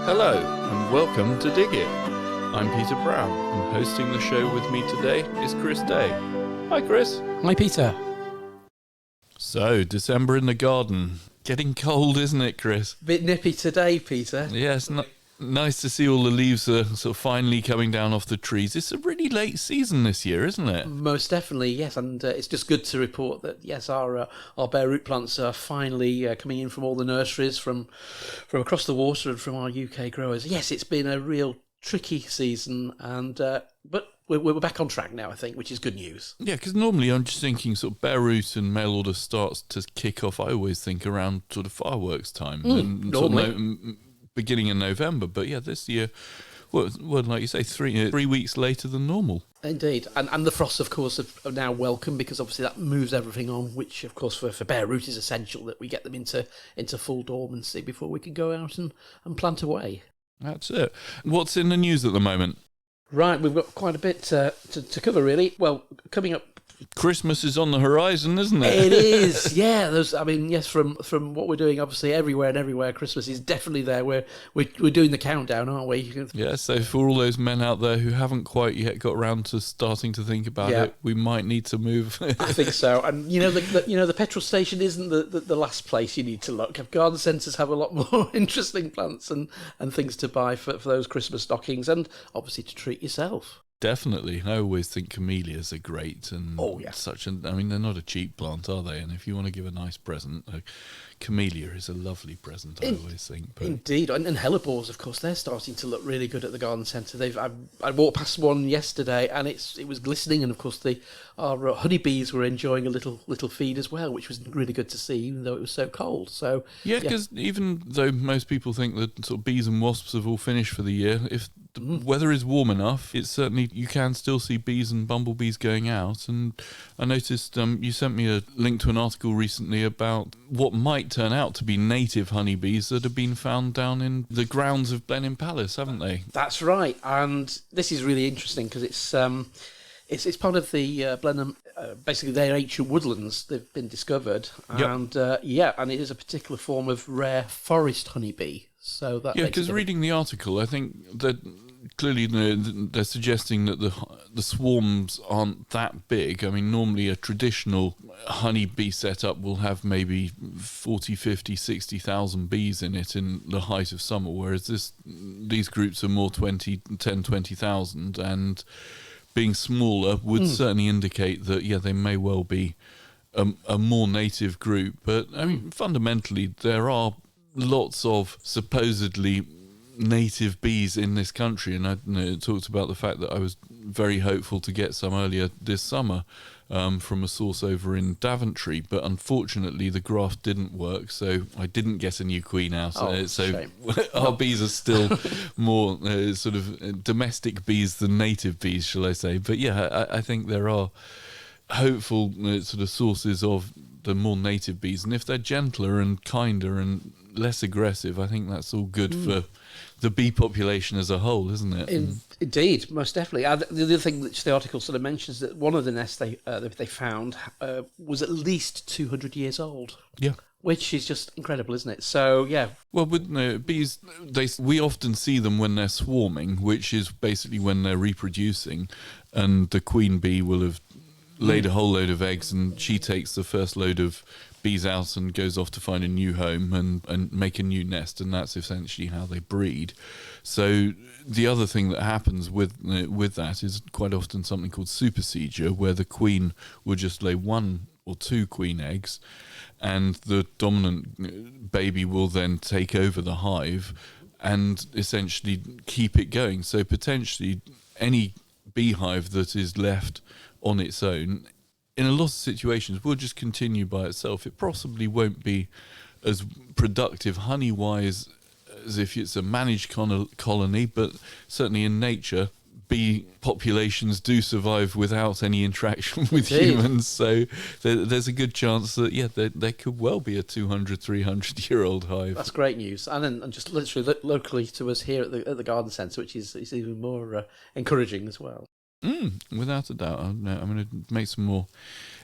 Hello, and welcome to Dig It. I'm Peter Brown, and hosting the show with me today is Chris Day. Hi, Chris. Hi, Peter. So, December in the garden. Getting cold, isn't it, Chris? Bit nippy today, Peter. Yes, nice to see all the leaves are sort of finally coming down off the trees. It's a really late season this year, isn't it? Most definitely, yes. And it's just good to report that, yes, our bare root plants are finally coming in from all the nurseries from across the water and from our UK growers. Yes, it's been a real tricky season, and but we're back on track now, I think, which is good news. Yeah, because normally I'm just thinking sort of bare root and mail order starts to kick off, I always think, around sort of fireworks time. And normally. Sort of beginning in November, but yeah, this year, well, like you say, 3 weeks later than normal. Indeed, and the frosts, of course, are now welcome, because obviously that moves everything on, which, of course, for bare root is essential that we get them into full dormancy before we can go out and plant away. That's it. What's in the news at the moment? Right, we've got quite a bit to cover, really. Well, coming up, Christmas is on the horizon, isn't it? it is, yeah. Yes, from what we're doing, obviously everywhere, Christmas is definitely there. We're doing the countdown, aren't we? Yeah. So for all those men out there who haven't quite yet got around to starting to think about it, we might need to move. I think so. And the petrol station isn't the last place you need to look. Garden centres have a lot more interesting plants and things to buy for those Christmas stockings, and obviously to treat yourself. Definitely. I always think camellias are great, and they're not a cheap plant, are they? And if you want to give a nice present, a camellia is a lovely present, I always think. But indeed, and hellebores, of course, they're starting to look really good at the garden centre. I walked past one yesterday, and it was glistening, and of course our honeybees were enjoying a little feed as well, which was really good to see, even though it was so cold. So yeah, because even though most people think that sort of bees and wasps have all finished for the year, if the weather is warm enough, it's certainly, you can still see bees and bumblebees going out. And I noticed you sent me a link to an article recently about what might turn out to be native honeybees that have been found down in the grounds of Blenheim Palace, haven't they? That's right, and this is really interesting because it's part of the Blenheim, basically their ancient woodlands. They've been discovered, and and it is a particular form of rare forest honeybee. So that because reading the article, I think that clearly they're suggesting that the swarms aren't that big. I mean, normally a traditional honeybee setup will have maybe 40, 50, 60,000 bees in it in the height of summer, whereas these groups are more 20,000, and being smaller would certainly indicate that, they may well be a more native group. But, I mean, fundamentally, there are lots of supposedly native bees in this country, and I talked about the fact that I was very hopeful to get some earlier this summer from a source over in Daventry, but unfortunately the graft didn't work, so I didn't get a new queen out. Shame. Our bees are still more sort of domestic bees than native bees, shall I say. But yeah, I think there are hopeful sort of sources of the more native bees, and if they're gentler and kinder and less aggressive, I think that's all good for the bee population as a whole, isn't it? Indeed, most definitely. The other thing which the article sort of mentions, that one of the nests they found was at least 200 years old. Yeah. Which is just incredible, isn't it? So, yeah. Well, with bees, we often see them when they're swarming, which is basically when they're reproducing, and the queen bee will have laid a whole load of eggs, and she takes the first load of bees out and goes off to find a new home and make a new nest, and that's essentially how they breed. So the other thing that happens with that is quite often something called supersedure, where the queen will just lay 1 or 2 queen eggs, and the dominant baby will then take over the hive and essentially keep it going. So potentially any beehive that is left on its own, in a lot of situations, will just continue by itself. It possibly won't be as productive honey-wise as if it's a managed colony, but certainly in nature, bee populations do survive without any interaction with humans. So there's a good chance that there could well be a 200, 300-year-old hive. That's great news. And just literally locally to us here at the garden centre, which is even more encouraging as well. Without a doubt. I'm going to make some more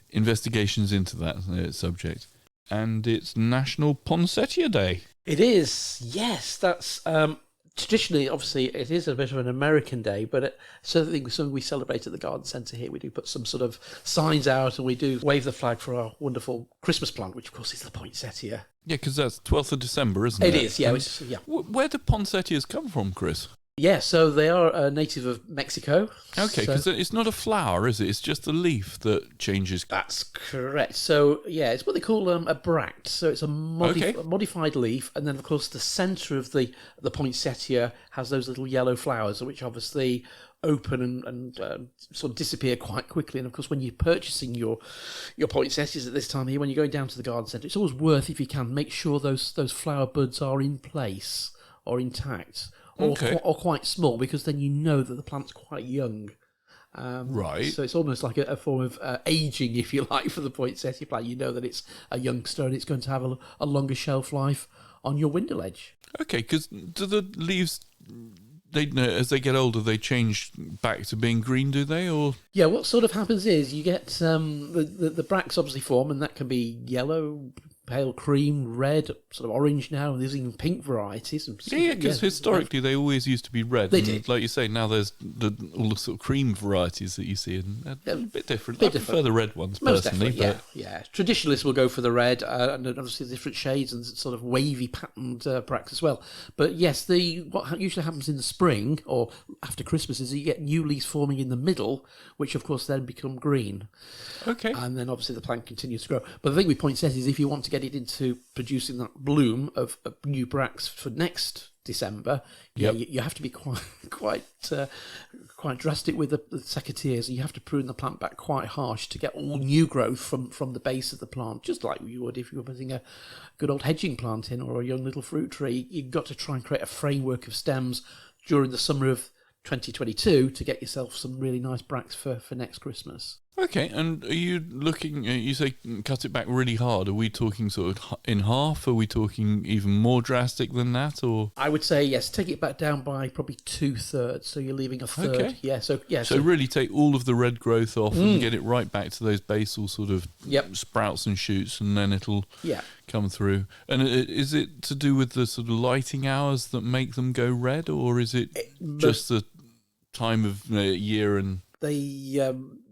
investigations into that subject. And it's National Poinsettia Day. It is, yes. That's traditionally, obviously, it is a bit of an American day, but certainly something we celebrate at the garden centre here. We do put some sort of signs out, and we do wave the flag for our wonderful Christmas plant, which of course is the poinsettia. Yeah, because that's 12th of December, isn't it? It is, yeah. Where do poinsettias come from, Chris? Yeah, so they are a native of Mexico. Okay, because it's not a flower, is it? It's just a leaf that changes. That's correct. So, yeah, it's what they call a bract. So it's a modified leaf, and then, of course, the centre of the poinsettia has those little yellow flowers, which obviously open and sort of disappear quite quickly. And, of course, when you're purchasing your poinsettias at this time of year, when you're going down to the garden centre, it's always worth, if you can, make sure those flower buds are in place or intact. Or quite small, because then you know that the plant's quite young. Right. So it's almost like a form of aging, if you like, for the poinsettia plant. You know that it's a youngster and it's going to have a longer shelf life on your window ledge. Okay, because do the leaves, as they get older, they change back to being green, do they? Or yeah, what sort of happens is you get the bracts obviously form, and that can be yellow, pale cream, red, sort of orange now. There's even pink varieties. Yeah, because historically they always used to be red. They did. Like you say, now there's all the sort of cream varieties that you see, and they're a bit different. I prefer the red ones, most personally. Yeah. Traditionalists will go for the red, and obviously different shades and sort of wavy patterned bracts as well. But yes, what usually happens in the spring or after Christmas is you get new leaves forming in the middle, which of course then become green. Okay. And then obviously the plant continues to grow. But the thing with poinsettias is if you want to get it into producing that bloom of new bracts for next December, you have to be quite drastic with the secateurs, and you have to prune the plant back quite harsh to get all new growth from the base of the plant, just like you would if you were putting a good old hedging plant in or a young little fruit tree. You've got to try and create a framework of stems during the summer of 2022 to get yourself some really nice bracts for next Christmas. Okay, and are you looking, you say cut it back really hard, are we talking sort of in half, are we talking even more drastic than that, or? I would say, yes, take it back down by probably 2/3, so you're leaving a third. Okay. Yeah, so really take all of the red growth off and get it right back to those basal sort of sprouts and shoots, and then it'll come through. And is it to do with the sort of lighting hours that make them go red, or is it just the time of year and...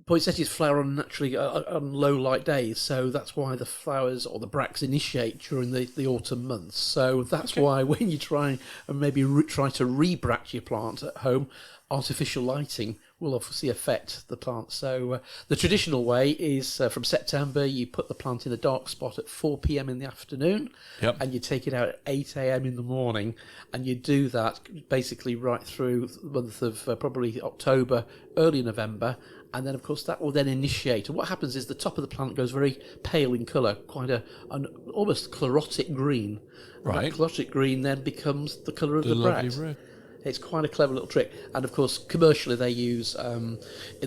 Poinsettias flower naturally on low light days, so that's why the flowers or the bracts initiate during the autumn months. So that's why when you try and maybe try to re-bract your plant at home, artificial lighting will obviously affect the plant. So the traditional way is from September, you put the plant in a dark spot at 4 p.m. in the afternoon, and you take it out at 8 a.m. in the morning, and you do that basically right through the month of probably October, early November. And then, of course, that will then initiate. And what happens is the top of the plant goes very pale in colour, quite an almost chlorotic green. Right. That chlorotic green then becomes the colour of the bract. Red. It's quite a clever little trick. And, of course, commercially they use, in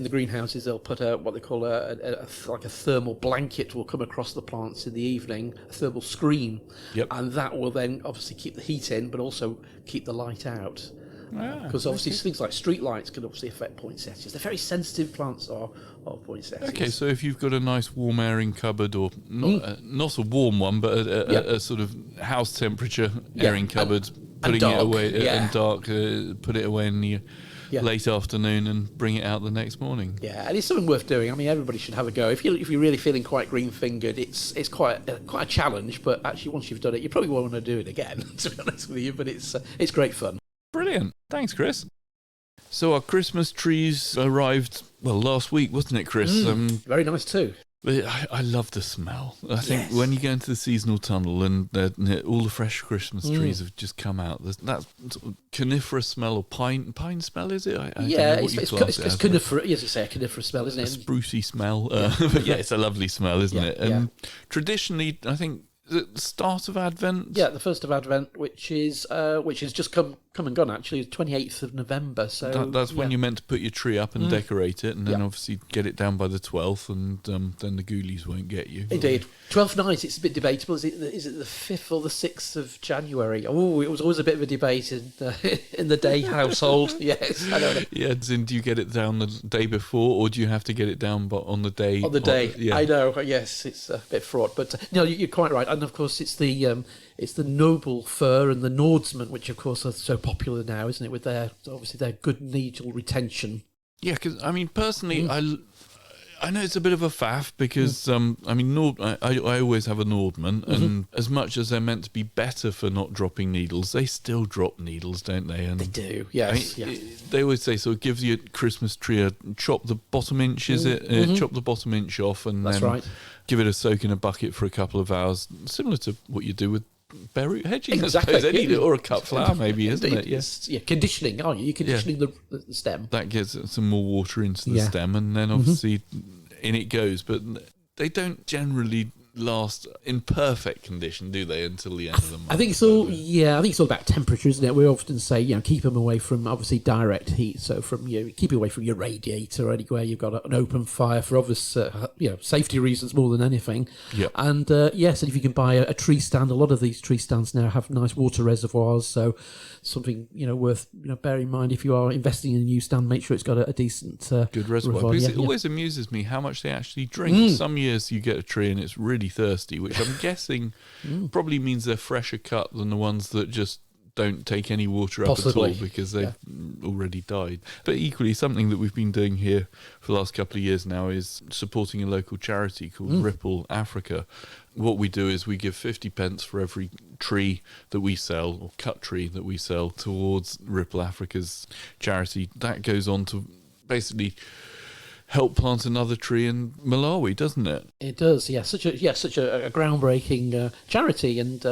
the greenhouses, they'll put what they call like a thermal blanket will come across the plants in the evening, a thermal screen. Yep. And that will then obviously keep the heat in, but also keep the light out. Because obviously things like street lights can obviously affect poinsettias. They're very sensitive plants are poinsettias. Okay, so if you've got a nice warm airing cupboard, or not a warm one, but a sort of house temperature airing cupboard, putting it away and dark, put it away in the late afternoon and bring it out the next morning. Yeah, and it's something worth doing. I mean, everybody should have a go. If you're really feeling quite green fingered, it's quite a challenge. But actually, once you've done it, you probably won't want to do it again. To be honest with you, but it's great fun. Brilliant. Thanks, Chris. So our Christmas trees arrived, last week, wasn't it, Chris? Very nice too. I love the smell. I think when you go into the seasonal tunnel and all the fresh Christmas trees have just come out, there's that sort of coniferous smell, or pine smell, is it? It's coniferous. Yes, you say a coniferous smell, isn't it? A sprucey smell. But it's a lovely smell, isn't it? And traditionally, I think, the start of Advent? Yeah, the first of Advent, which is just come and gone, actually, the 28th of November. So that's when you're meant to put your tree up and decorate it, and then obviously get it down by the 12th, and then the ghoulies won't get you. Indeed. 12th night, it's a bit debatable. Is it the 5th or the 6th of January? Oh, it was always a bit of a debate in the Day household. Yes, I know. Yeah, and do you get it down the day before, or do you have to get it down on the day? On the day, I know. Yes, it's a bit fraught, but no, you're quite right. And of course, it's the it's the noble fir and the Nordsman, which of course are so popular now, isn't it? With their good needle retention. Yeah, because I mean, personally, I know it's a bit of a faff because I mean, I always have a Nordman, and as much as they're meant to be better for not dropping needles, they still drop needles, don't they? And they do, yes. They always say so. It gives you a Christmas tree, chop the bottom inch, is it? Chop the bottom inch off, and then give it a soak in a bucket for a couple of hours, similar to what you do with bare root hedging, exactly. I suppose, or a cut flower, maybe, isn't it? Yeah, conditioning, aren't you? You're conditioning the stem. That gets some more water into the stem, and then obviously in it goes. But they don't generally last in perfect condition, do they, until the end of the month? I think it's all about temperature, isn't it? We often say, keep them away from obviously direct heat. So from keep away from your radiator or anywhere you've got an open fire for obvious safety reasons more than anything. Yep. And and if you can buy a tree stand, a lot of these tree stands now have nice water reservoirs. So something worth bearing in mind if you are investing in a new stand. Make sure it's got a decent good reservoir. Because it always amuses me how much they actually drink. Some years you get a tree and it's really thirsty, which I'm guessing probably means they're fresher cut than the ones that just don't take any water up at all because they've already died. But equally, something that we've been doing here for the last couple of years now is supporting a local charity called Ripple Africa. What we do is we give 50 pence for every tree that we sell, or cut tree that we sell, towards Ripple Africa's charity. That goes on to basically help plant another tree in Malawi, doesn't it? It does, yeah. Such a groundbreaking charity, and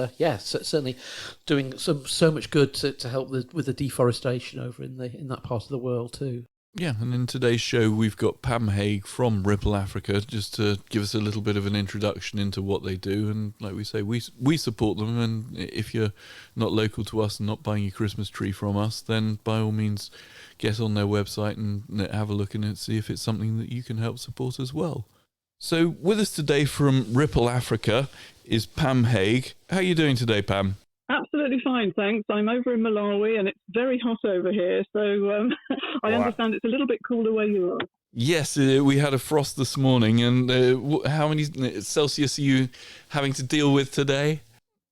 certainly doing so much good to help with the deforestation over in that part of the world too. Yeah, and in today's show we've got Pam Haig from Ripple Africa just to give us a little bit of an introduction into what they do. And like we say, we support them, and if you're not local to us and not buying your Christmas tree from us, then by all means get on their website and have a look and see if it's something that you can help support as well. So with us today from Ripple Africa is Pam Haig. How are you doing today, Pam? Absolutely fine, thanks. I'm over in Malawi and it's very hot over here, so I understand it's a little bit cooler where you are. Yes, we had a frost this morning, and how many Celsius are you having to deal with today?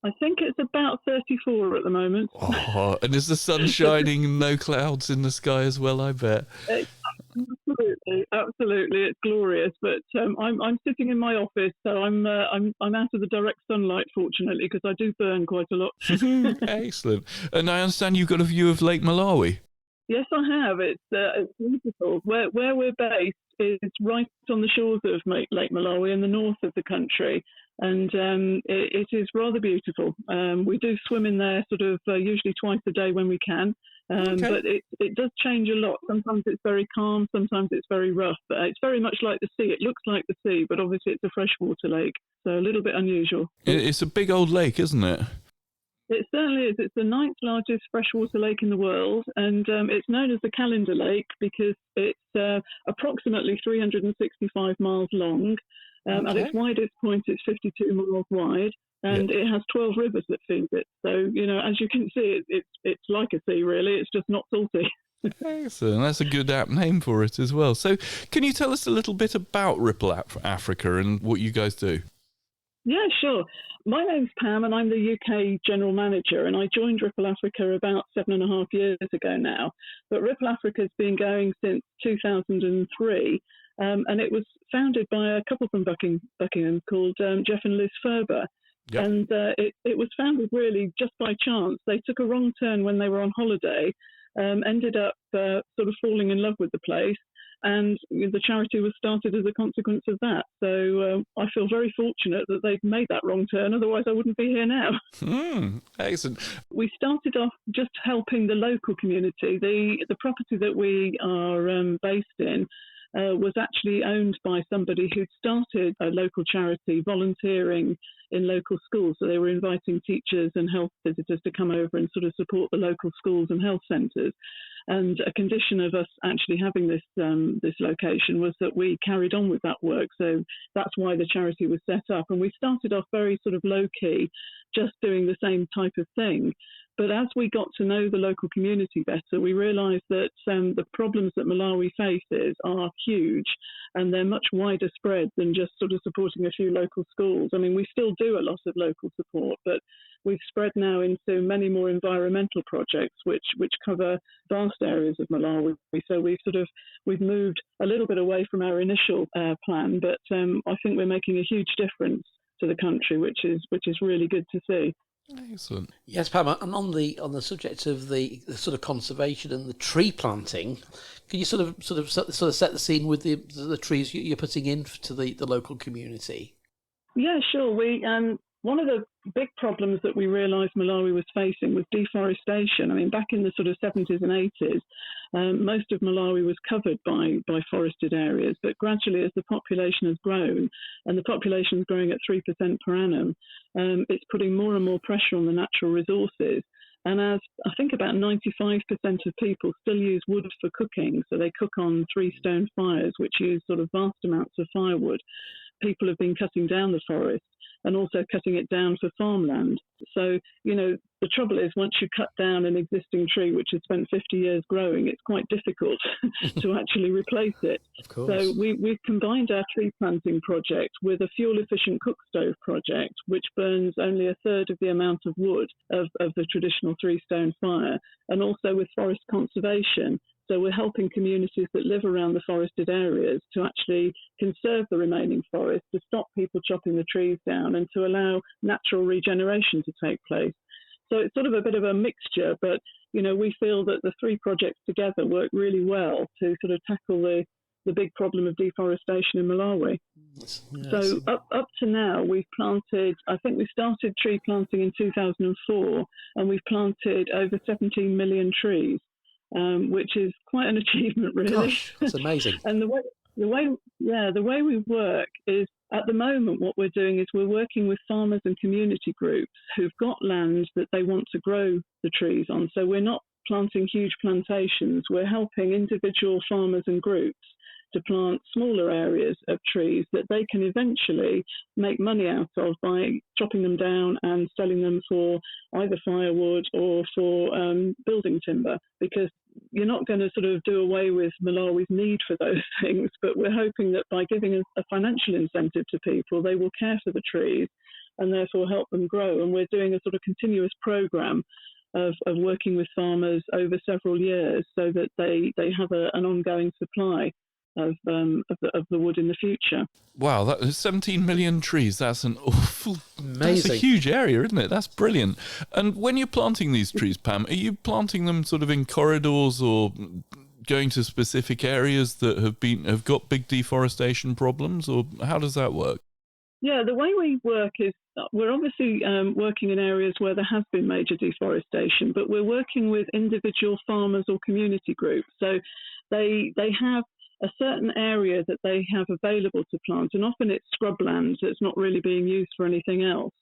I think it's about 34 at the moment. Oh, and is the sun shining and no clouds in the sky as well, I bet? Absolutely, it's glorious. But I'm sitting in my office, so I'm out of the direct sunlight, fortunately, because I do burn quite a lot. Excellent. And I understand you've got a view of Lake Malawi. Yes, I have. It's beautiful. Where we're based is right on the shores of Lake Malawi in the north of the country, and it is rather beautiful. We do swim in there sort of usually twice a day when we can, but it does change a lot. Sometimes it's very calm, sometimes it's very rough. But it's very much like the sea. It looks like the sea, but obviously it's a freshwater lake, so a little bit unusual. It's a big old lake, isn't it? It certainly is. It's the 9th largest freshwater lake in the world, and it's known as the Calendar Lake because it's approximately 365 miles long. At its widest point, it's 52 miles wide, and it has 12 rivers that feed it. So, as you can see, it's like a sea, really. It's just not salty. Excellent. That's a good apt name for it as well. So can you tell us a little bit about Ripple Africa and what you guys do? Yeah, sure. My name's Pam and I'm the UK General Manager, and I joined Ripple Africa about 7.5 years ago now. But Ripple Africa's been going since 2003, and it was founded by a couple from Buckingham called Jeff and Liz Ferber. Yep. And it was founded really just by chance. They took a wrong turn when they were on holiday, ended up sort of falling in love with the place. And the charity was started as a consequence of that. So I feel very fortunate that they've made that wrong turn. Otherwise, I wouldn't be here now. Excellent. We started off just helping the local community. The property that we are based in was actually owned by somebody who'd started a local charity volunteering in local schools. So they were inviting teachers and health visitors to come over and sort of support the local schools and health centres. And a condition of us actually having this location was that we carried on with that work. So that's why the charity was set up. And we started off very sort of low-key, just doing the same type of thing. But as we got to know the local community better, we realised that the problems that Malawi faces are huge, and they're much wider spread than just sort of supporting a few local schools. I mean, we still do a lot of local support, but we've spread now into many more environmental projects which cover vast areas of Malawi. So we've moved a little bit away from our initial plan, but I think we're making a huge difference to the country, which is really good to see. Excellent. Yes, Pam, and on the subject of the sort of conservation and the tree planting, can you sort of set the scene with the trees you're putting in to the local community? Yeah, sure. One of the big problems that we realised Malawi was facing was deforestation. I mean, back in the sort of 70s and 80s, most of Malawi was covered by forested areas, but gradually as the population has grown, and the population is growing at 3% per annum, it's putting more and more pressure on the natural resources. And as I think about 95% of people still use wood for cooking, so they cook on 3-stone fires, which use sort of vast amounts of firewood, people have been cutting down the forest and also cutting it down for farmland. So, the trouble is once you cut down an existing tree which has spent 50 years growing, it's quite difficult to actually replace it. Of course. So we've combined our tree planting project with a fuel-efficient cook stove project, which burns only a third of the amount of wood of the traditional 3-stone fire, and also with forest conservation. So we're helping communities that live around the forested areas to actually conserve the remaining forest, to stop people chopping the trees down, and to allow natural regeneration to take place. So it's sort of a bit of a mixture, but we feel that the three projects together work really well to sort of tackle the big problem of deforestation in Malawi. Yes. So up to now, we've planted, I think we started tree planting in 2004, and we've planted over 17 million trees. Which is quite an achievement, really. Gosh, that's amazing. And the way we work is, at the moment, what we're doing is we're working with farmers and community groups who've got land that they want to grow the trees on. So we're not planting huge plantations. We're helping individual farmers and groups to plant smaller areas of trees that they can eventually make money out of by chopping them down and selling them for either firewood or for building timber, because you're not going to sort of do away with Malawi's need for those things, but we're hoping that by giving a financial incentive to people, they will care for the trees and therefore help them grow. And we're doing a sort of continuous program of working with farmers over several years so that they have an ongoing supply of the wood in the future. Wow, that is 17 million trees. That's an awful, amazing. That's a huge area, isn't it? That's brilliant. And when you're planting these trees, Pam, are you planting them sort of in corridors or going to specific areas that have got big deforestation problems, or how does that work? Yeah, the way we work is we're obviously working in areas where there has been major deforestation, but we're working with individual farmers or community groups. So they have a certain area that they have available to plant, and often it's scrubland that's not really being used for anything else.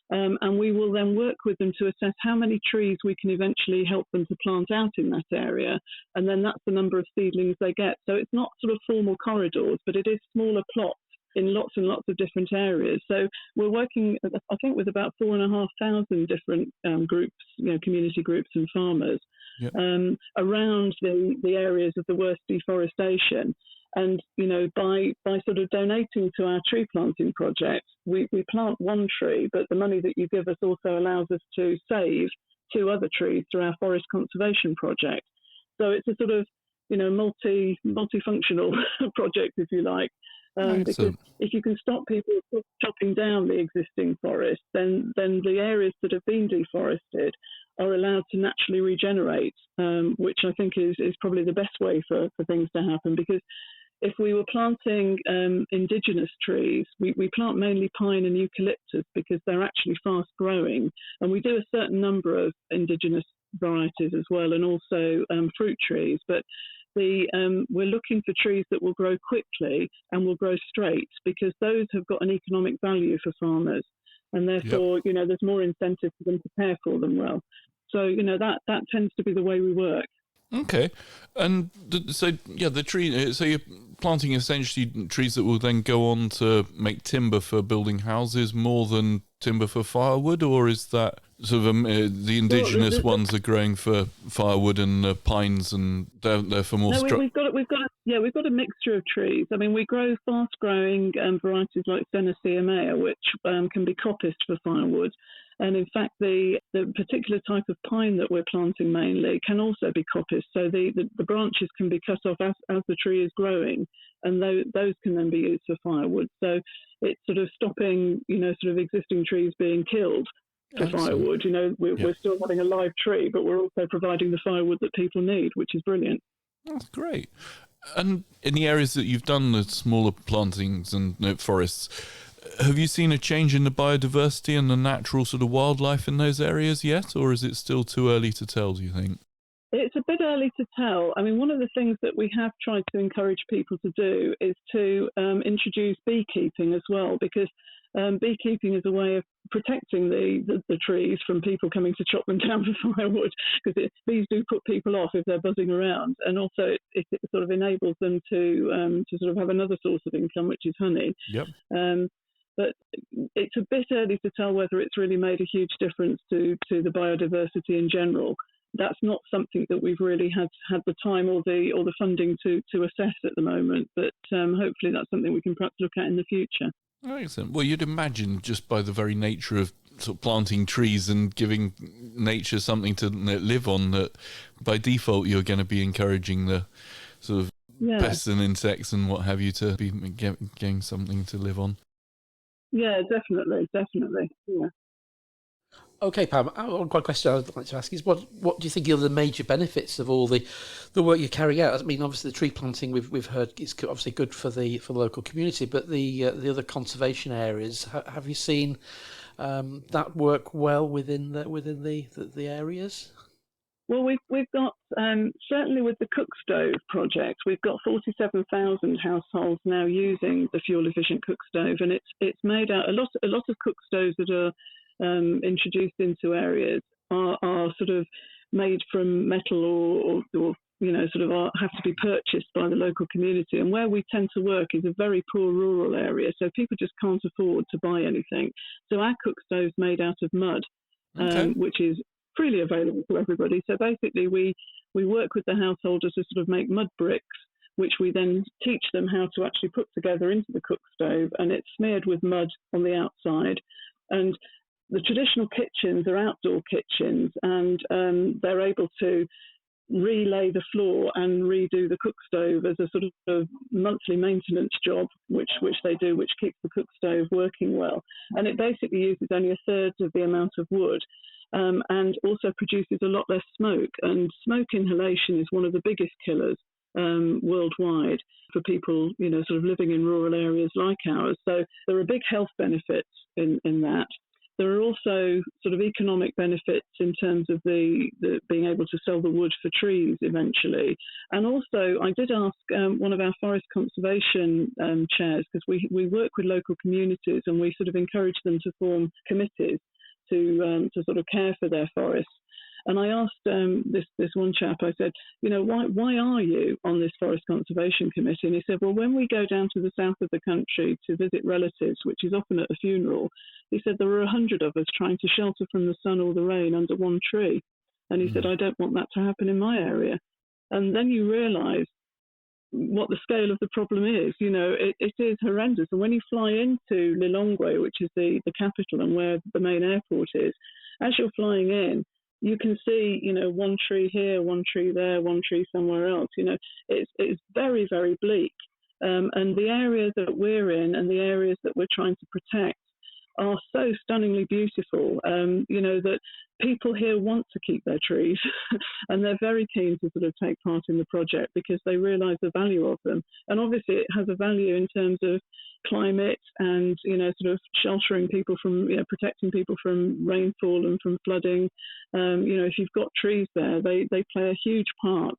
And we will then work with them to assess how many trees we can eventually help them to plant out in that area, and then that's the number of seedlings they get. So it's not sort of formal corridors, but it is smaller plots in lots and lots of different areas. So we're working, I think, with about 4,500 different groups, community groups and farmers. Yep. Around the areas of the worst deforestation. And, by sort of donating to our tree planting project, we plant one tree, but the money that you give us also allows us to save 2 other trees through our forest conservation project. So it's a sort of, multifunctional project, if you like. Because if you can stop people chopping down the existing forest, then the areas that have been deforested are allowed to naturally regenerate, which I think is probably the best way for things to happen. Because if we were planting indigenous trees, we plant mainly pine and eucalyptus because they're actually fast growing. And we do a certain number of indigenous varieties as well, and also fruit trees. But we're looking for trees that will grow quickly and will grow straight, because those have got an economic value for farmers. And therefore, there's more incentive for them to care for them well. So, that tends to be the way we work. Okay. And the tree, so you're planting essentially trees that will then go on to make timber for building houses more than timber for firewood, or is that sort of the indigenous ones are growing for firewood and pines, and they're for more. No, we've got a mixture of trees. I mean, we grow fast-growing varieties like Senecio mea, which can be coppiced for firewood. And in fact, the particular type of pine that we're planting mainly can also be coppiced. So the branches can be cut off as the tree is growing, and those can then be used for firewood. So it's sort of stopping, sort of existing trees being killed for firewood. We're still having a live tree, but we're also providing the firewood that people need, which is brilliant. That's great. And in the areas that you've done the smaller plantings and forests, have you seen a change in the biodiversity and the natural sort of wildlife in those areas yet, or is it still too early to tell, do you think? It's a bit early to tell. I mean, one of the things that we have tried to encourage people to do is to introduce beekeeping as well, because beekeeping is a way of protecting the trees from people coming to chop them down for firewood, because bees do put people off if they're buzzing around, and also it sort of enables them to sort of have another source of income, which is honey. Yep. But it's a bit early to tell whether it's really made a huge difference to the biodiversity in general. That's not something that we've really had the time or the funding to assess at the moment, but hopefully that's something we can perhaps look at in the future. Excellent. Well, you'd imagine just by the very nature of sort of planting trees and giving nature something to live on, that by default you're going to be encouraging the sort of pests and insects and what have you to be getting something to live on. Yeah, definitely. Yeah. Okay, Pam, one question I'd like to ask is what do you think are the major benefits of all the work you're carrying out? I mean, obviously the tree planting we've heard is obviously good for the local community, but the other conservation areas, have you seen that work well within the areas? Well, we've got certainly with the cook stove project, we've got 47,000 households now using the fuel efficient cook stove, and it's made out a lot of cook stoves that are introduced into areas are sort of made from metal or sort of have to be purchased by the local community. And where we tend to work is a very poor rural area, so people just can't afford to buy anything. So our cook stove's made out of mud, which is freely available to everybody. So basically we work with the householders to sort of make mud bricks, which we then teach them how to actually put together into the cook stove, and it's smeared with mud on the outside. And the traditional kitchens are outdoor kitchens, and they're able to relay the floor and redo the cook stove as a sort of monthly maintenance job, which they do, which keeps the cook stove working well. And it basically uses only a third of the amount of wood, and also produces a lot less smoke. And smoke inhalation is one of the biggest killers worldwide for people, sort of living in rural areas like ours. So there are big health benefits in that. There are also sort of economic benefits in terms of the being able to sell the wood for trees eventually. And also, I did ask one of our forest conservation chairs, because we work with local communities and we sort of encourage them to form committees to sort of care for their forests. And I asked this one chap, I said, why are you on this Forest Conservation Committee? And he said, well, when we go down to the south of the country to visit relatives, which is often at a funeral, he said there were 100 of us trying to shelter from the sun or the rain under one tree. And he said, I don't want that to happen in my area. And then you realise what the scale of the problem is. It is horrendous. And when you fly into Lilongwe, which is the capital and where the main airport is, as you're flying in, you can see, one tree here, one tree there, one tree somewhere else. It's very, very bleak. And the areas that we're in and the areas that we're trying to protect are so stunningly beautiful, that people here want to keep their trees and they're very keen to sort of take part in the project because they realise the value of them. And obviously it has a value in terms of climate and, sort of sheltering people from, protecting people from rainfall and from flooding. If you've got trees there, they play a huge part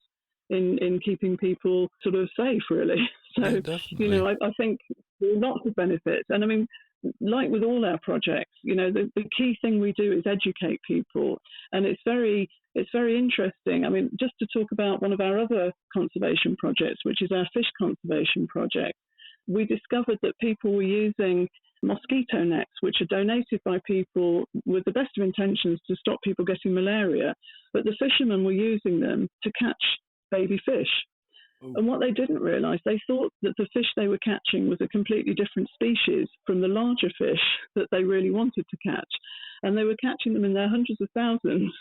in keeping people sort of safe, really. So, yeah, I think there are lots of benefits. And I mean, like with all our projects, the key thing we do is educate people. And it's very interesting. I mean, just to talk about one of our other conservation projects, which is our fish conservation project. we discovered that people were using mosquito nets, which are donated by people with the best of intentions to stop people getting malaria. But the fishermen were using them to catch baby fish. And what they didn't realise, they thought that the fish they were catching was a completely different species from the larger fish that they really wanted to catch. And they were catching them in their hundreds of thousands.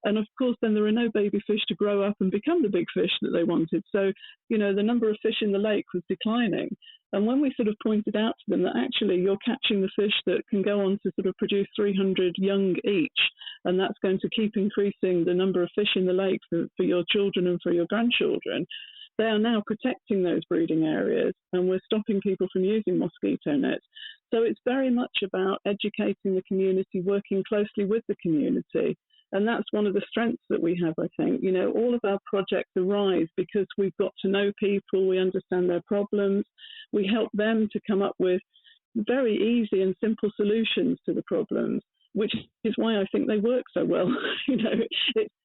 And of course, then there were no baby fish to grow up and become the big fish that they wanted. So, the number of fish in the lake was declining. And when we sort of pointed out to them that actually you're catching the fish that can go on to sort of produce 300 young each, and that's going to keep increasing the number of fish in the lake for your children and for your grandchildren, they are now protecting those breeding areas, and we're stopping people from using mosquito nets. So it's very much about educating the community, working closely with the community. And that's one of the strengths that we have, I think. All of our projects arise because we've got to know people, we understand their problems, we help them to come up with very easy and simple solutions to the problems, which is why I think they work so well.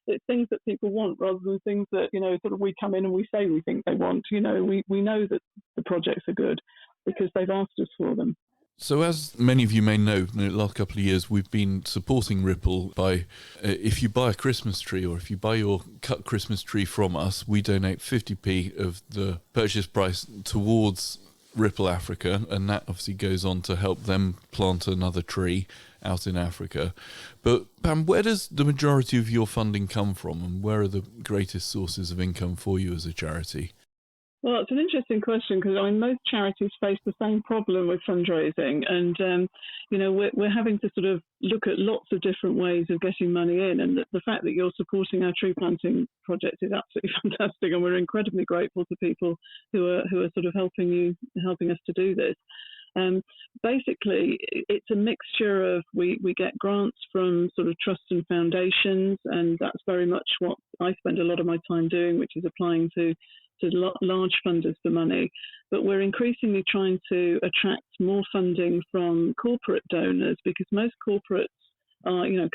It's things that people want rather than things that, sort of we come in and we say we think they want. We know that the projects are good because they've asked us for them. So as many of you may know, in the last couple of years, we've been supporting Ripple by, if you buy a Christmas tree or if you buy your cut Christmas tree from us, we donate 50p of the purchase price towards Ripple Africa, and that obviously goes on to help them plant another tree out in Africa. But Pam, where does the majority of your funding come from, and where are the greatest sources of income for you as a charity? Well, it's an interesting question because most charities face the same problem with fundraising, and we're having to sort of look at lots of different ways of getting money in. And the fact that you're supporting our tree planting project is absolutely fantastic, and we're incredibly grateful to people who are sort of helping us to do this. Basically, it's a mixture of we get grants from sort of trusts and foundations, and that's very much what I spend a lot of my time doing, which is applying to large funders for money. But we're increasingly trying to attract more funding from corporate donors because most corporates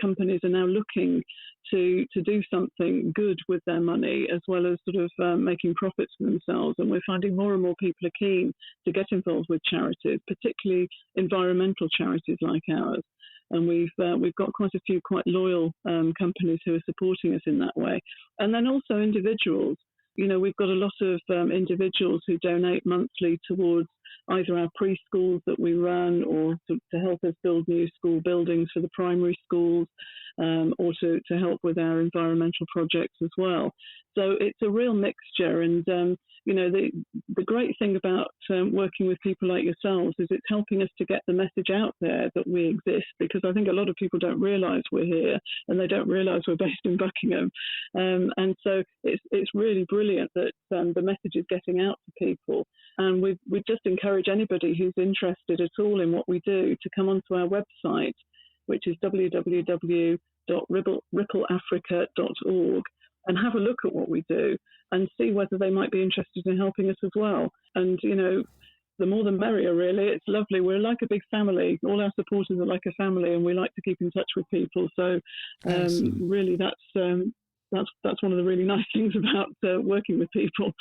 companies are now looking to do something good with their money as well as sort of making profits for themselves. And we're finding more and more people are keen to get involved with charities, particularly environmental charities like ours. And we've got quite a few quite loyal companies who are supporting us in that way. And then also individuals. We've got a lot of individuals who donate monthly towards either our preschools that we run or to help us build new school buildings for the primary schools or to help with our environmental projects as well. So it's a real mixture. And, the great thing about working with people like yourselves is it's helping us to get the message out there that we exist, because I think a lot of people don't realise we're here and they don't realise we're based in Buckingham. And so it's really brilliant that the message is getting out to people. And we just encourage anybody who's interested at all in what we do to come onto our website, which is www.rippleafrica.org, and have a look at what we do and see whether they might be interested in helping us as well. And, the more the merrier, really. It's lovely. We're like a big family. All our supporters are like a family, and we like to keep in touch with people. So really that's one of the really nice things about working with people.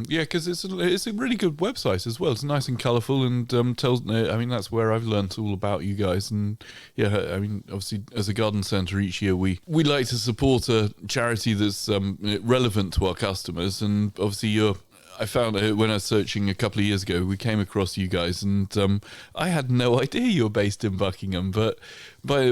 Yeah, because it's a really good website as well. It's nice and colourful and tells. That's where I've learnt all about you guys. And obviously, as a garden centre, each year we like to support a charity that's relevant to our customers. And obviously, I found when I was searching a couple of years ago, we came across you guys, and I had no idea you're based in Buckingham. But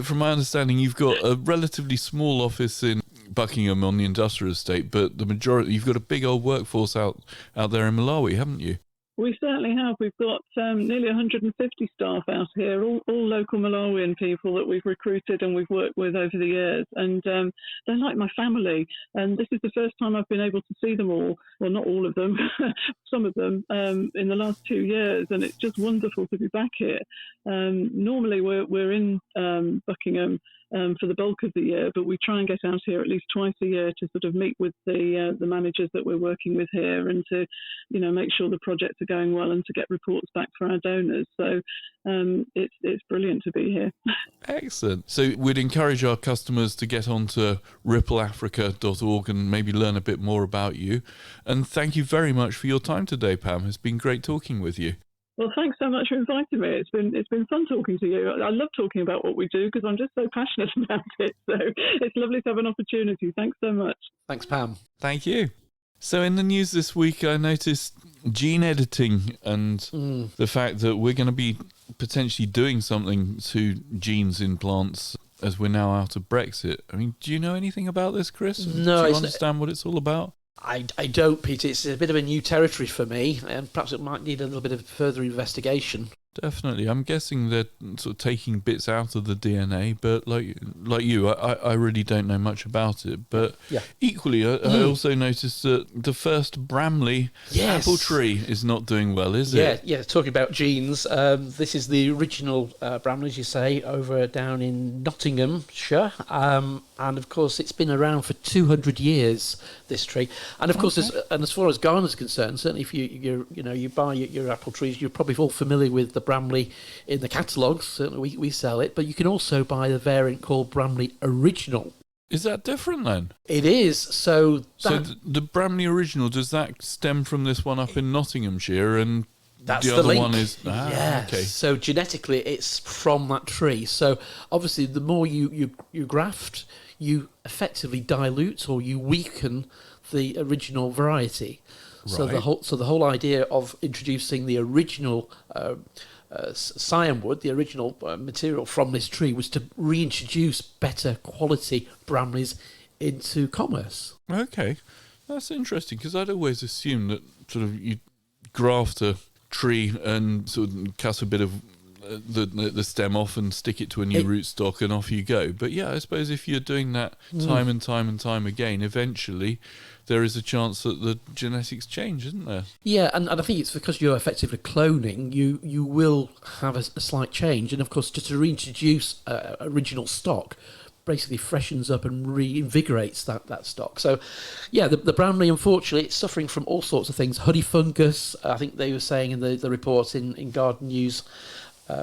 from my understanding, you've got a relatively small office in Buckingham on the industrial estate, but the majority, you've got a big old workforce out there in Malawi, haven't you? We certainly have. We've got nearly 150 staff out here, all local Malawian people that we've recruited and we've worked with over the years. And they're like my family. And this is the first time I've been able to see them all. Well, not all of them, some of them, in the last 2 years. And it's just wonderful to be back here. Normally we're in Buckingham for the bulk of the year, but we try and get out here at least twice a year to sort of meet with the managers that we're working with here, and to, make sure the projects are going well, and to get reports back for our donors. So it's brilliant to be here. Excellent. So we'd encourage our customers to get onto rippleafrica.org and maybe learn a bit more about you. And thank you very much for your time today, Pam. It's been great talking with you. Well, thanks so much for inviting me. It's been fun talking to you. I love talking about what we do because I'm just so passionate about it. So it's lovely to have an opportunity. Thanks so much. Thanks, Pam. Thank you. So in the news this week, I noticed gene editing and the fact that we're going to be potentially doing something to genes in plants as we're now out of Brexit. I mean, do you know anything about this, Chris? No. Do you understand what it's all about? I don't, Peter. It's a bit of a new territory for me, and perhaps it might need a little bit of further investigation. Definitely. I'm guessing they're sort of taking bits out of the DNA, but like you, I really don't know much about it. But equally, I also noticed that the first Brownlee apple tree is not doing well, is it? Yeah, talking about genes, this is the original Brownlee, as you say, over down in Nottinghamshire. And of course, it's been around for 200 years, this tree. And of course, as far as gardeners are concerned, certainly if you buy your apple trees, you're probably all familiar with the Brownlee in the catalogues. Certainly we sell it, but you can also buy the variant called Brownlee Original. Is that different then? It is. So the Brownlee Original, does that stem from this one up in Nottinghamshire, and that's the other link. one is okay. So genetically, it's from that tree. So obviously, the more you graft, you effectively dilute or you weaken the original variety. Right. So the whole idea of introducing the original cyanwood, the original material from this tree, was to reintroduce better quality Brownlees into commerce. Okay, that's interesting, because I'd always assumed that sort of you graft a tree and sort of cut a bit of the stem off and stick it to a new rootstock and off you go. But yeah, I suppose if you're doing that time and time again, eventually there is a chance that the genetics change, isn't there? Yeah, and I think it's because you're effectively cloning, you will have a slight change. And of course, just to reintroduce original stock basically freshens up and reinvigorates that stock. So yeah, the Brownlee, unfortunately, it's suffering from all sorts of things. Honey fungus, I think they were saying in the report in Garden News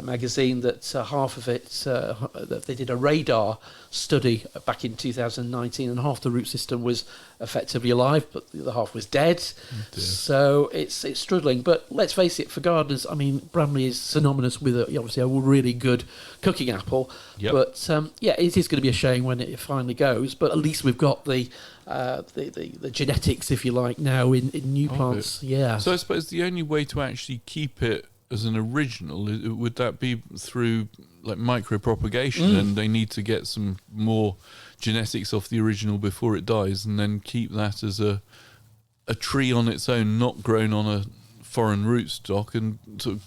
magazine that half of it, that they did a radar study back in 2019, and half the root system was effectively alive, but the other half was dead. So it's struggling. But let's face it, for gardeners, I mean, Brownlee is synonymous with obviously a really good cooking apple. Yep. But it is going to be a shame when it finally goes. But at least we've got the genetics, if you like, now in new plants. Yeah. So I suppose the only way to actually keep it as an original, would that be through like micropropagation, and they need to get some more genetics off the original before it dies, and then keep that as a tree on its own, not grown on a foreign rootstock, and sort of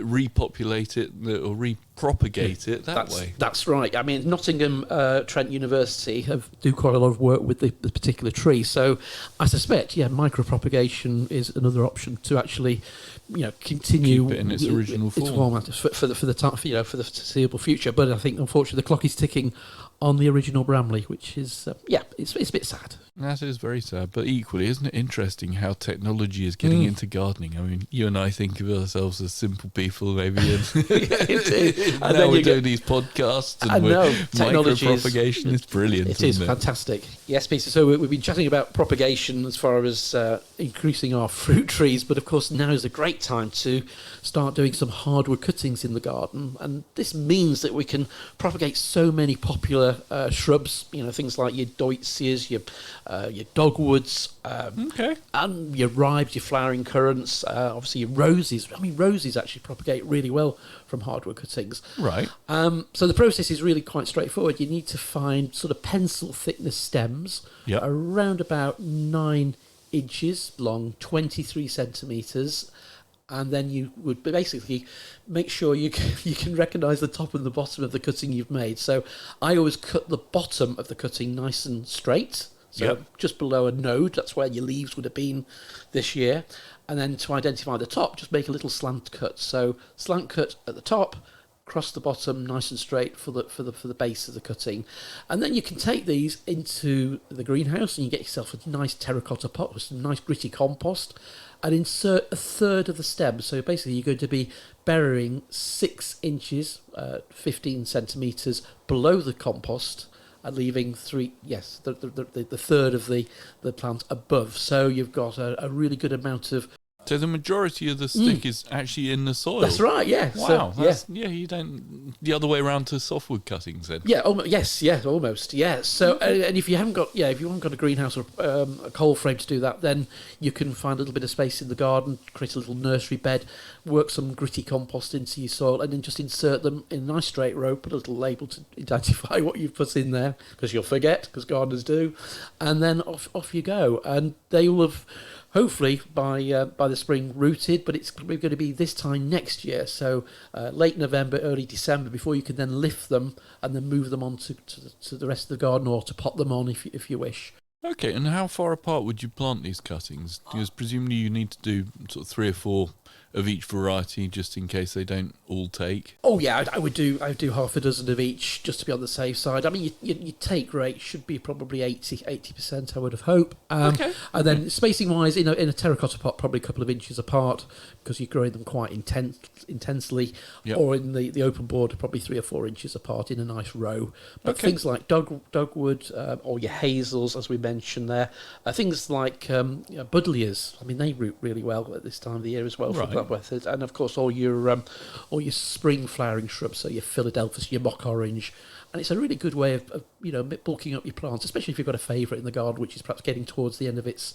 repopulate it or repropagate it that way. That's right. I mean, Nottingham Trent University do quite a lot of work with the particular tree. So I suspect, micropropagation is another option to actually, continue keep it in its original form for the foreseeable future. But I think, unfortunately, the clock is ticking on the original Brownlee, which is it's a bit sad. That is very sad, but equally, isn't it interesting how technology is getting into gardening? I mean, you and I think of ourselves as simple people, maybe, and now we're doing these podcasts, and micropropagation is brilliant. It is fantastic. Yes, Peter. So we've been chatting about propagation as far as increasing our fruit trees, but of course now is a great time to start doing some hardwood cuttings in the garden, and this means that we can propagate so many popular shrubs, things like your deutzias, your dogwoods, and your ribes, your flowering currants, obviously your roses. I mean, roses actually propagate really well from hardwood cuttings. Right. So the process is really quite straightforward. You need to find sort of pencil thickness stems, around about 9 inches long, 23 centimetres. And then you would basically make sure you can recognise the top and the bottom of the cutting you've made. So I always cut the bottom of the cutting nice and straight. So just below a node, that's where your leaves would have been this year. And then to identify the top, just make a little slant cut. So slant cut at the top, across the bottom, nice and straight for the base of the cutting, and then you can take these into the greenhouse and you get yourself a nice terracotta pot with some nice gritty compost, and insert a third of the stem. So basically, you're going to be burying 6 inches, 15 centimeters below the compost, and leaving the third of the plant above. So you've got a really good amount of. So the majority of the stick is actually in the soil. That's right, yeah. Wow, So, you don't the other way around to softwood cuttings then. Yeah, almost, yeah. So, and if you haven't got a greenhouse or a cold frame to do that, then you can find a little bit of space in the garden, create a little nursery bed, work some gritty compost into your soil, and then just insert them in a nice straight row. Put a little label to identify what you've put in there, because you'll forget, because gardeners do, and then off you go, and they will have. Hopefully by the spring rooted, but it's probably going to be this time next year, so late November, early December, before you can then lift them and then move them on to the rest of the garden, or to pot them on if you wish. Okay, and how far apart would you plant these cuttings? Because presumably you need to do sort of 3 or 4 of each variety, just in case they don't all take. Oh yeah, I would do half a dozen of each, just to be on the safe side. I mean, your take rate should be probably 80%, I would have hoped. Okay. And then spacing wise, in a terracotta pot, probably a couple of inches apart, because you're growing them quite intensely. Yep. Or in the open border, probably 3 or 4 inches apart in a nice row. But Okay. things like dogwood, or your hazels, as we mentioned there, things like buddleias. I mean, they root really well at this time of the year as well. Right. For that method. And of course, all your spring flowering shrubs, so your Philadelphus, your mock orange, and it's a really good way of bulking up your plants, especially if you've got a favourite in the garden which is perhaps getting towards the end of its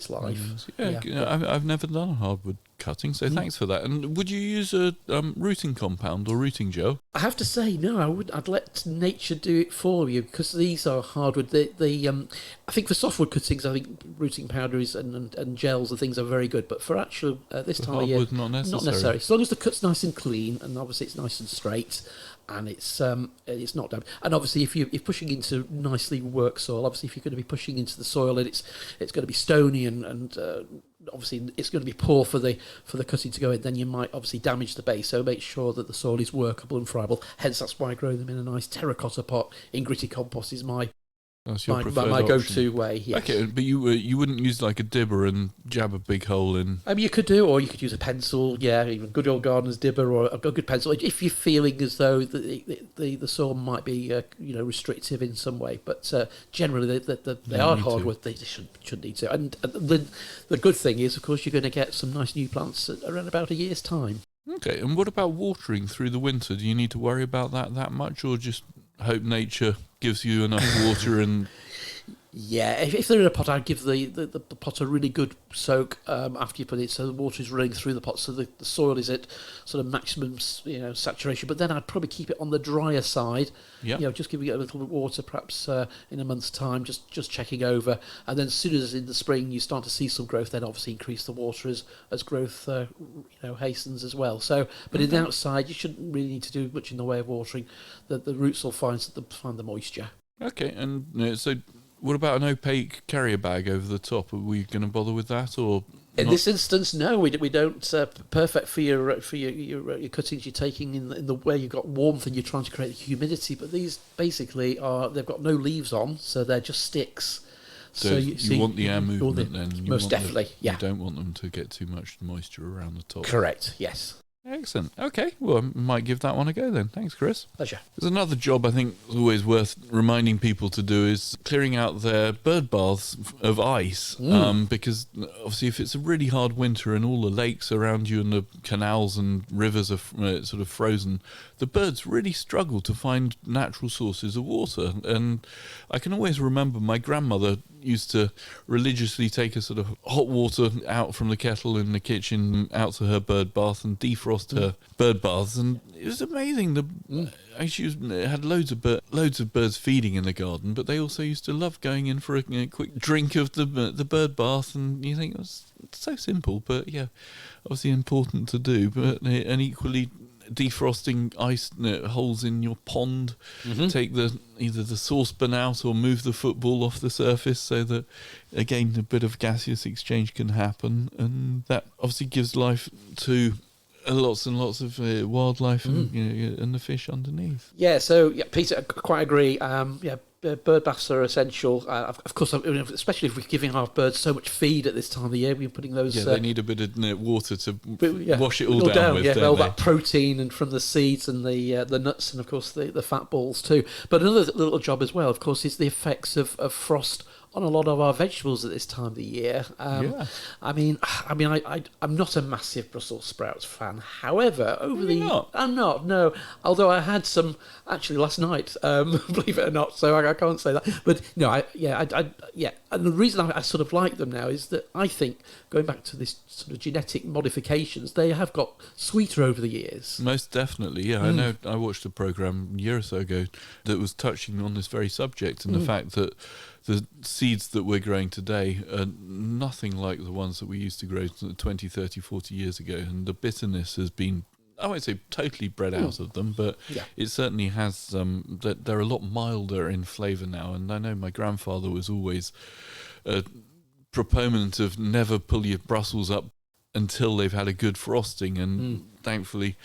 life. I've never done a hardwood cutting, so thanks for that. And would you use a rooting compound or rooting gel? I have to say, no, I wouldn't. I'd let nature do it for you, because these are hardwood. I think for softwood cuttings, I think rooting powders and gels and things are very good. But for actual this time of year, hardwood, not necessary. As long as the cut's nice and clean, and obviously it's nice and straight, and it's not damp. And obviously, if you're pushing into nicely worked soil, obviously if you're going to be pushing into the soil and it's going to be stony and obviously it's going to be poor for the cutting to go in, then you might obviously damage the base. So make sure that the soil is workable and friable. Hence, that's why I grow them in a nice terracotta pot in gritty compost is my go-to way. Yes. Okay, but you wouldn't use like a dibber and jab a big hole in. You could do, or you could use a pencil. Yeah, even good old gardener's dibber or a good pencil if you're feeling as though the soil might be restrictive in some way. But generally, they are hardwood. They shouldn't need to. And the good thing is, of course, you're going to get some nice new plants around about a year's time. Okay, and what about watering through the winter? Do you need to worry about that much, or just hope nature gives you enough water? And yeah, if they're in a pot, I'd give the pot a really good soak after you put it, so the water is running through the pot, so the soil is at sort of maximum saturation. But then I'd probably keep it on the drier side. Yeah. Just giving it a little bit of water, perhaps in a month's time, just checking over. And then as soon as in the spring you start to see some growth, then obviously increase the water as growth hastens as well. So, but in the outside, you shouldn't really need to do much in the way of watering. The roots will find the moisture. Okay, and so. What about an opaque carrier bag over the top? Are we going to bother with that, or in not? this instance, no, we don't. Perfect for your cuttings you're taking in the way you've got warmth and you're trying to create humidity. But these basically they've got no leaves on, so they're just sticks. So you want the air movement then? Most definitely, yeah. You don't want them to get too much moisture around the top. Correct. Yes. Excellent. Okay, well, I might give that one a go then. Thanks, Chris. Pleasure. There's another job I think is always worth reminding people to do is clearing out their bird baths of ice. Because obviously if it's a really hard winter and all the lakes around you and the canals and rivers are sort of frozen, the birds really struggle to find natural sources of water. And I can always remember my grandmother used to religiously take a sort of hot water out from the kettle in the kitchen out to her bird bath and defrost her bird baths, and it was amazing. She had loads of birds feeding in the garden, but they also used to love going in for a quick drink of the bird bath, and you think it was so simple, but yeah, obviously important to do. But and equally, defrosting ice holes in your pond, take either the saucepan out or move the football off the surface so that again a bit of gaseous exchange can happen, and that obviously gives life to lots and lots of wildlife and and the fish underneath. Yeah, so Peter, I quite agree. Bird baths are essential. Of course, especially if we're giving our birds so much feed at this time of the year, we're putting those. Yeah, they need a bit of water to wash it all down with. Yeah, all that protein and from the seeds and the nuts and of course the fat balls too. But another little job as well, of course, is the effects of frost on a lot of our vegetables at this time of the year. I'm not a massive Brussels sprouts fan. However, I'm not. No, although I had some actually last night. Believe it or not, so I can't say that. But no, and the reason I sort of like them now is that I think going back to this sort of genetic modifications, they have got sweeter over the years. Most definitely, yeah. I know. I watched a program a year or so ago that was touching on this very subject and the fact that the seeds that we're growing today are nothing like the ones that we used to grow 20, 30, 40 years ago. And the bitterness has been, I won't say totally bred out of them, but it certainly has, that they're a lot milder in flavour now. And I know my grandfather was always a proponent of never pull your Brussels up until they've had a good frosting. And thankfully,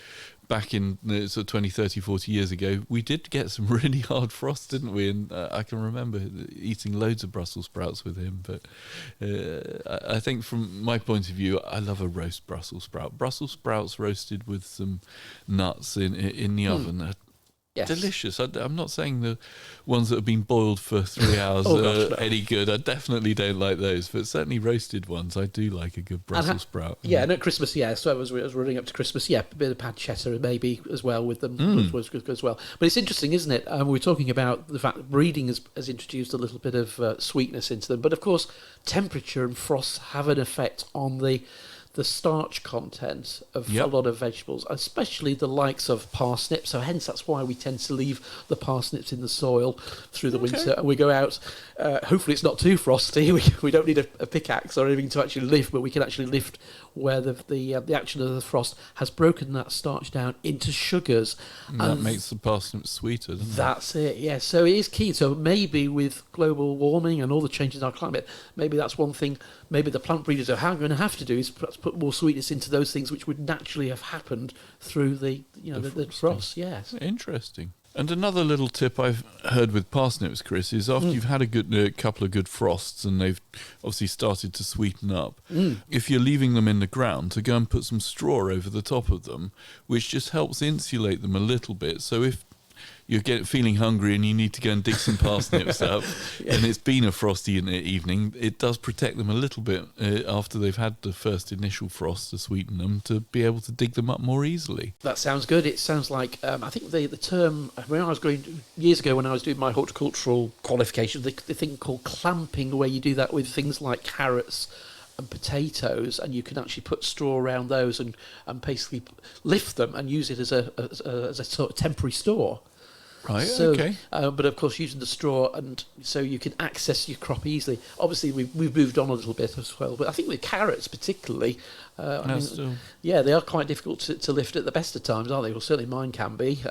back in sort of 20, 30, 40 years ago, we did get some really hard frost, didn't we? And I can remember eating loads of Brussels sprouts with him. But I think from my point of view, I love a roast Brussels sprout. Brussels sprouts roasted with some nuts in the oven are delicious. I'm not saying the ones that have been boiled for 3 hours are any good. I definitely don't like those, but certainly roasted ones, I do like a good Brussels sprout. Yeah, and at Christmas, so I was running up to Christmas, a bit of pancetta maybe as well with them was good as well. But it's interesting, isn't it? We're talking about the fact that breeding has introduced a little bit of sweetness into them, but of course temperature and frost have an effect on the starch content of a lot of vegetables, especially the likes of parsnips. So hence that's why we tend to leave the parsnips in the soil through the winter. And we go out, hopefully it's not too frosty. We don't need a pickaxe or anything to actually lift, but we can actually lift where the action of the frost has broken that starch down into sugars. And that makes the parsnips sweeter, doesn't it? That's it, yeah. So it is key. So maybe with global warming and all the changes in our climate, maybe that's one thing maybe the plant breeders are going to have to do is perhaps put more sweetness into those things which would naturally have happened through the frost. Yes. Interesting. And another little tip I've heard with parsnips, Chris, is after you've had a couple of good frosts and they've obviously started to sweeten up, if you're leaving them in the ground, to go and put some straw over the top of them, which just helps insulate them a little bit. So if you're feeling hungry and you need to go and dig some parsnips up, and it's been a frosty evening, it does protect them a little bit after they've had the first initial frost to sweeten them, to be able to dig them up more easily. That sounds good. It sounds like, I think the term, when I was years ago when I was doing my horticultural qualification, the thing called clamping, where you do that with things like carrots and potatoes, and you can actually put straw around those and basically lift them and use it as a sort of temporary store. Right, okay. But of course, using the straw, and so you can access your crop easily. Obviously, we've moved on a little bit as well, but I think with carrots particularly, they are quite difficult to lift at the best of times, aren't they? Well, certainly mine can be.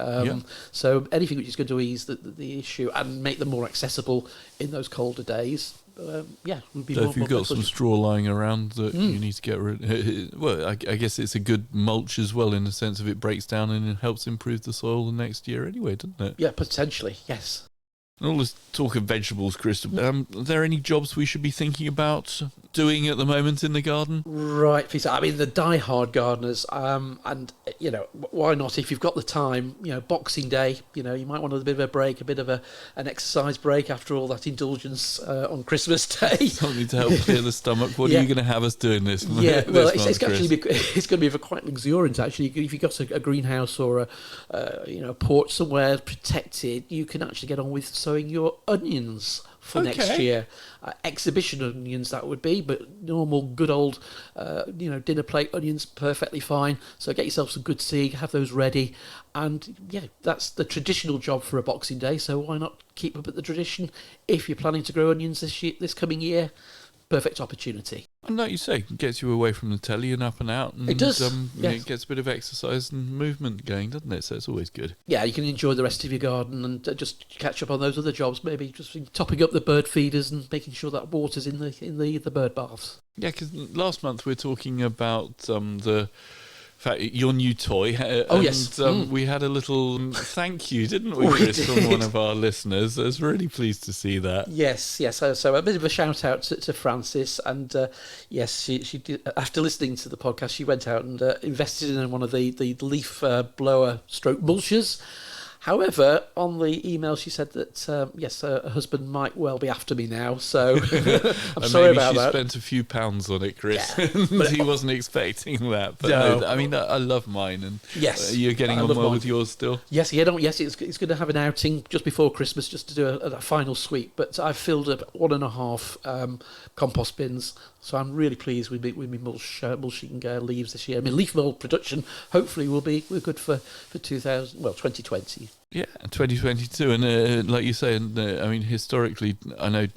So anything which is going to ease the issue and make them more accessible in those colder days. Would be so more. If you've got some straw lying around that you need to get rid, well, I guess it's a good mulch as well, in the sense of it breaks down and it helps improve the soil the next year anyway, doesn't it? Yeah, potentially, yes. And all this talk of vegetables, Chris, are there any jobs we should be thinking about doing at the moment in the garden? Right, Peter. I mean, the die-hard gardeners, and, why not, if you've got the time, Boxing Day, you might want a bit of a break, a bit of an exercise break after all that indulgence on Christmas Day. Something to help clear the stomach. What are you going to have us doing this month? It's going to be quite luxuriant, actually. If you've got a greenhouse or a porch somewhere protected, you can actually get on with sowing your onions for next year. Exhibition onions, that would be, but normal good old dinner plate onions, perfectly fine. So get yourself some good seed, have those ready, and that's the traditional job for a Boxing Day. So why not keep up at the tradition if you're planning to grow onions this coming year? Perfect opportunity. And like you say, it gets you away from the telly and up and out. And, it does. It gets a bit of exercise and movement going, doesn't it? So it's always good. Yeah, you can enjoy the rest of your garden and just catch up on those other jobs. Maybe just topping up the bird feeders and making sure that water's in the bird baths. Yeah, because last month we were talking about the In fact, your new toy. Oh, yes. We had a little thank you, didn't we, We Chris, did. from one of our listeners. I was really pleased to see that. Yes. So a bit of a shout out to Francis, and yes, she did, after listening to the podcast, she went out and invested in one of the leaf blower stroke mulchers. However, on the email she said that yes, her husband might well be after me now, so I'm sorry about maybe she that. spent a few pounds on it, Chris. Yeah. And he wasn't expecting that. But no, I mean, I love mine, and Yes, you're getting I on love well mine. with yours still. Yes, it's going to have an outing just before Christmas, just to do a final sweep. But I've filled up 1.5 compost bins, so I'm really pleased with me mulching leaves this year. I mean, leaf mold production hopefully we're good for 2020. Yeah, 2022, and like you say, and I mean, historically, I know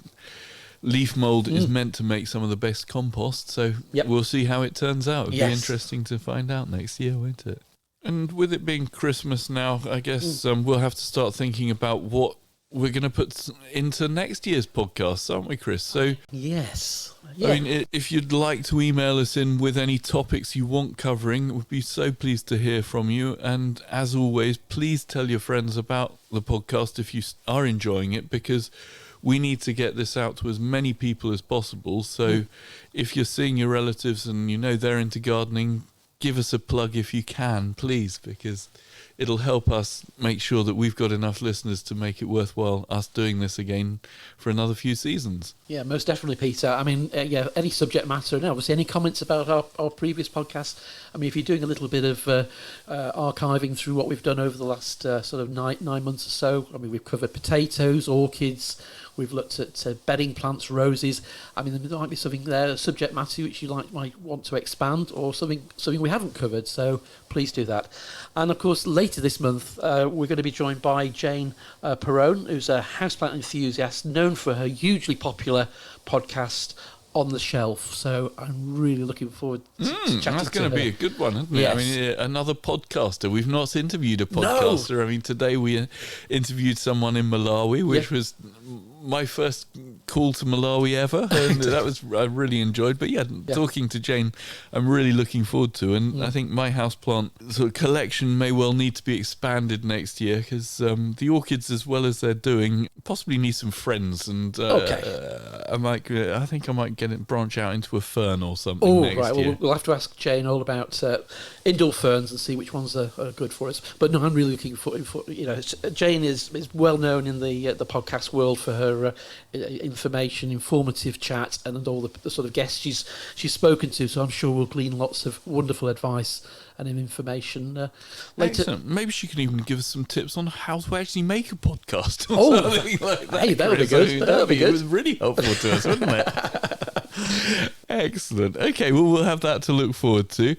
leaf mould is meant to make some of the best compost, so we'll see how it turns out. It'll be interesting to find out next year, won't it? And with it being Christmas now, I guess we'll have to start thinking about what we're going to put into next year's podcast, aren't we, Chris? So yes. I mean, if you'd like to email us in with any topics you want covering, we'd be so pleased to hear from you. And as always, please tell your friends about the podcast if you are enjoying it, because we need to get this out to as many people as possible. So if you're seeing your relatives and you know they're into gardening, give us a plug if you can, please, because it'll help us make sure that we've got enough listeners to make it worthwhile us doing this again for another few seasons. Yeah, most definitely, Peter. I mean, any subject matter, and obviously any comments about our previous podcast. I mean, if you're doing a little bit of archiving through what we've done over the last sort of nine months or so, I mean, we've covered potatoes, orchids, we've looked at bedding plants, roses. I mean, there might be something there, a subject matter which you might want to expand, or something we haven't covered, so please do that. And of course, later this month, we're going to be joined by Jane Perrone, who's a houseplant enthusiast known for her hugely popular podcast On the Shelf. So I'm really looking forward to chatting to her. That's going to be a good one, isn't it? Yes. I mean, another podcaster. We've not interviewed a podcaster. No. I mean, today we interviewed someone in Malawi, which was my first call to Malawi ever, and that was I really enjoyed. But talking to Jane, I'm really looking forward to, and I think my houseplant sort of collection may well need to be expanded next year, because the orchids, as well as they're doing, possibly need some friends, and I think I might branch out into a fern or something next year. Well, we'll have to ask Jane all about indoor ferns and see which ones are good for us. But no, I'm really looking for Jane is well known in the podcast world for her informative chat and all the sort of guests she's spoken to. So I'm sure we'll glean lots of wonderful advice and information later. Excellent. Maybe she can even give us some tips on how to actually make a podcast. Oh, something like that. hey, that'll be good. It was really helpful to us, wouldn't it? Excellent. Okay, well, we'll have that to look forward to.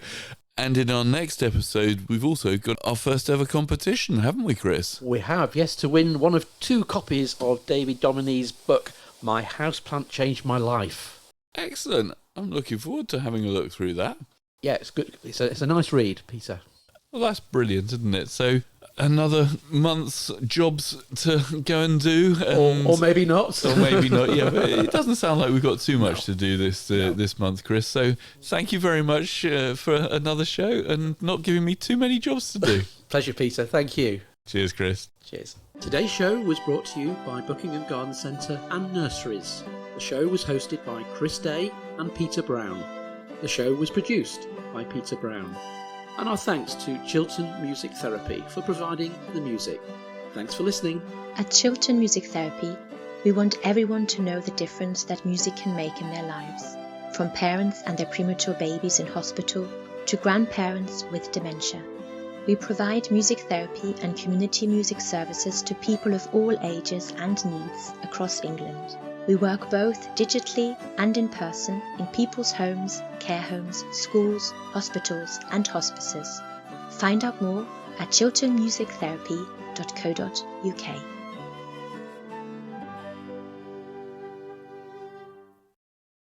And in our next episode, we've also got our first ever competition, haven't we, Chris? We have, yes, to win one of 2 copies of David Dominy's book, My Houseplant Changed My Life. Excellent. I'm looking forward to having a look through that. Yeah, it's good. It's a nice read, Peter. Well, that's brilliant, isn't it? So another month's jobs to go and do. Or maybe not. Or maybe not, yeah. But it doesn't sound like we've got too much to do this month, Chris. So thank you very much for another show and not giving me too many jobs to do. Pleasure, Peter. Thank you. Cheers, Chris. Cheers. Today's show was brought to you by Buckingham Garden Centre and Nurseries. The show was hosted by Chris Day and Peter Brown. The show was produced by Peter Brown. And our thanks to Chiltern Music Therapy for providing the music. Thanks for listening. At Chiltern Music Therapy, we want everyone to know the difference that music can make in their lives. From parents and their premature babies in hospital to grandparents with dementia. We provide music therapy and community music services to people of all ages and needs across England. We work both digitally and in person in people's homes, care homes, schools, hospitals and hospices. Find out more at chilternmusictherapy.co.uk.